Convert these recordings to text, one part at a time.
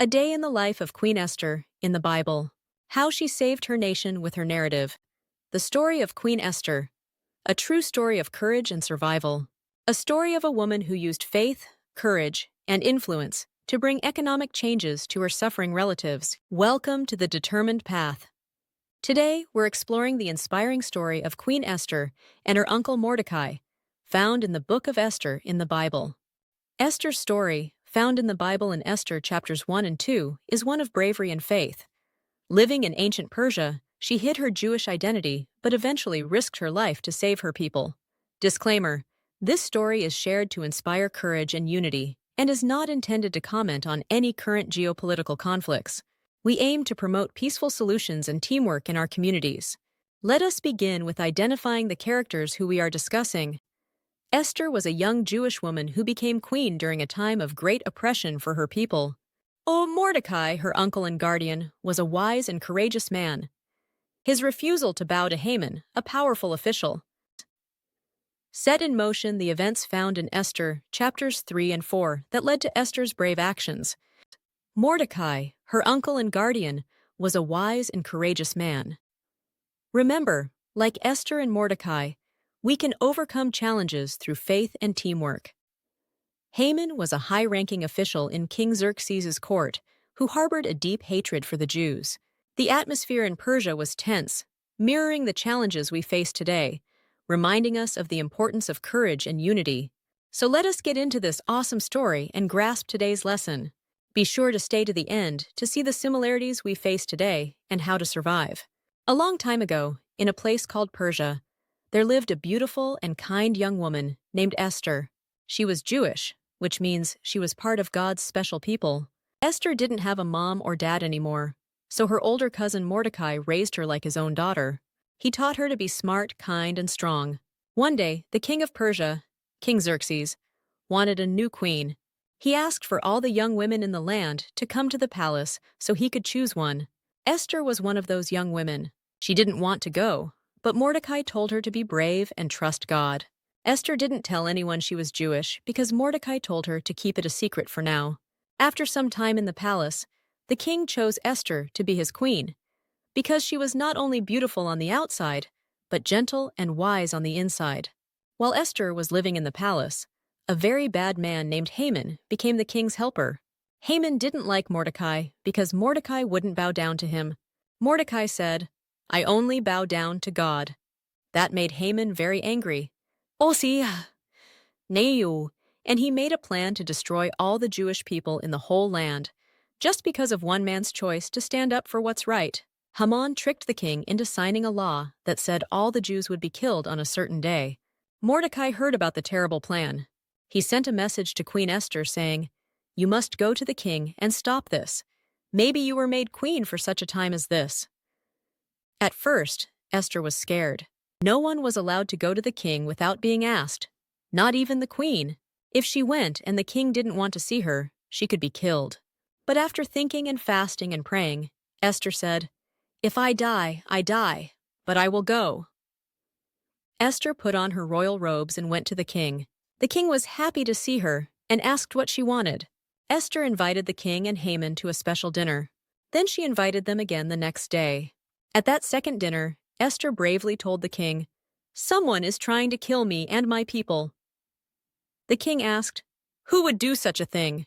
A day in the life of Queen Esther in the Bible. How she saved her nation with her narrative. The story of Queen Esther. A true story of courage and survival. A story of a woman who used faith, courage, and influence to bring economic changes to her suffering relatives. Welcome to The Determined Path. Today, we're exploring the inspiring story of Queen Esther and her uncle Mordecai, found in the book of Esther in the Bible. Esther's story, found in the Bible in Esther chapters 1 and 2, is one of bravery and faith. Living in ancient Persia, she hid her Jewish identity but eventually risked her life to save her people. Disclaimer: this story is shared to inspire courage and unity and is not intended to comment on any current geopolitical conflicts. We aim to promote peaceful solutions and teamwork in our communities. Let us begin with identifying the characters who we are discussing. Esther was a young Jewish woman who became queen during a time of great oppression for her people. Mordecai, her uncle and guardian, was a wise and courageous man. His refusal to bow to Haman, a powerful official, set in motion the events found in Esther chapters 3 and 4 that led to Esther's brave actions. Mordecai, her uncle and guardian, was a wise and courageous man. Remember, like Esther and Mordecai, we can overcome challenges through faith and teamwork. Haman was a high-ranking official in King Xerxes' court who harbored a deep hatred for the Jews. The atmosphere in Persia was tense, mirroring the challenges we face today, reminding us of the importance of courage and unity. So let us get into this awesome story and grasp today's lesson. Be sure to stay to the end to see the similarities we face today and how to survive. A long time ago, in a place called Persia, there lived a beautiful and kind young woman named Esther. She was Jewish, which means she was part of God's special people. Esther didn't have a mom or dad anymore, so her older cousin Mordecai raised her like his own daughter. He taught her to be smart, kind, and strong. One day, the king of Persia, King Xerxes, wanted a new queen. He asked for all the young women in the land to come to the palace so he could choose one. Esther was one of those young women. She didn't want to go, but Mordecai told her to be brave and trust God. Esther didn't tell anyone she was Jewish because Mordecai told her to keep it a secret for now. After some time in the palace, the king chose Esther to be his queen, because she was not only beautiful on the outside, but gentle and wise on the inside. While Esther was living in the palace, a very bad man named Haman became the king's helper. Haman didn't like Mordecai because Mordecai wouldn't bow down to him. Mordecai said, "I only bow down to God." That made Haman very angry. And he made a plan to destroy all the Jewish people in the whole land, just because of one man's choice to stand up for what's right. Haman tricked the king into signing a law that said all the Jews would be killed on a certain day. Mordecai heard about the terrible plan. He sent a message to Queen Esther saying, "You must go to the king and stop this. Maybe you were made queen for such a time as this." At first, Esther was scared. No one was allowed to go to the king without being asked, not even the queen. If she went and the king didn't want to see her, she could be killed. But after thinking and fasting and praying, Esther said, "If I die, I die, but I will go." Esther put on her royal robes and went to the king. The king was happy to see her and asked what she wanted. Esther invited the king and Haman to a special dinner. Then she invited them again the next day. At that second dinner, Esther bravely told the king, "Someone is trying to kill me and my people." The king asked, "Who would do such a thing?"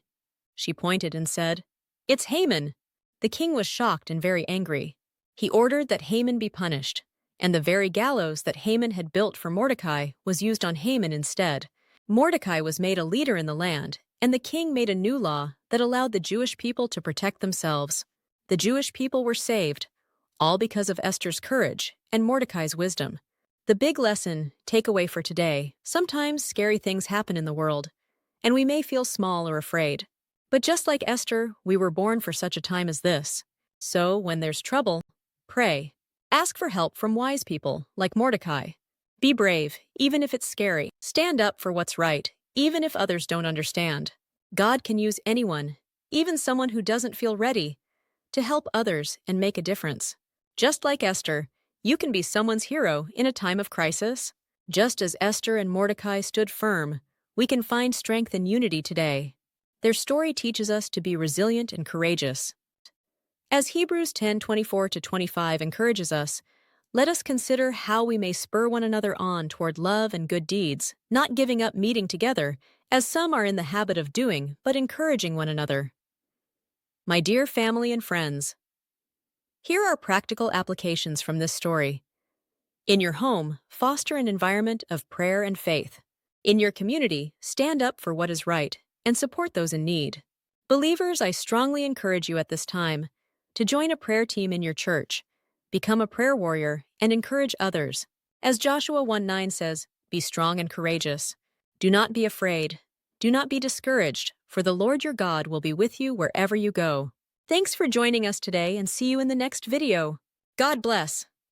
She pointed and said, "It's Haman." The king was shocked and very angry. He ordered that Haman be punished, and the very gallows that Haman had built for Mordecai was used on Haman instead. Mordecai was made a leader in the land, and the king made a new law that allowed the Jewish people to protect themselves. The Jewish people were saved, all because of Esther's courage and Mordecai's wisdom. The big lesson, takeaway for today: sometimes scary things happen in the world, and we may feel small or afraid. But just like Esther, we were born for such a time as this. So, when there's trouble, pray. Ask for help from wise people, like Mordecai. Be brave, even if it's scary. Stand up for what's right, even if others don't understand. God can use anyone, even someone who doesn't feel ready, to help others and make a difference. Just like Esther, you can be someone's hero in a time of crisis. Just as Esther and Mordecai stood firm, we can find strength and unity today. Their story teaches us to be resilient and courageous. As Hebrews 10:24-25 encourages us, let us consider how we may spur one another on toward love and good deeds, not giving up meeting together, as some are in the habit of doing, but encouraging one another. My dear family and friends, here are practical applications from this story. In your home, foster an environment of prayer and faith. In your community, stand up for what is right and support those in need. Believers, I strongly encourage you at this time to join a prayer team in your church, become a prayer warrior, and encourage others. As Joshua 1:9 says, "Be strong and courageous. Do not be afraid. Do not be discouraged, for the Lord your God will be with you wherever you go." Thanks for joining us today, and see you in the next video. God bless.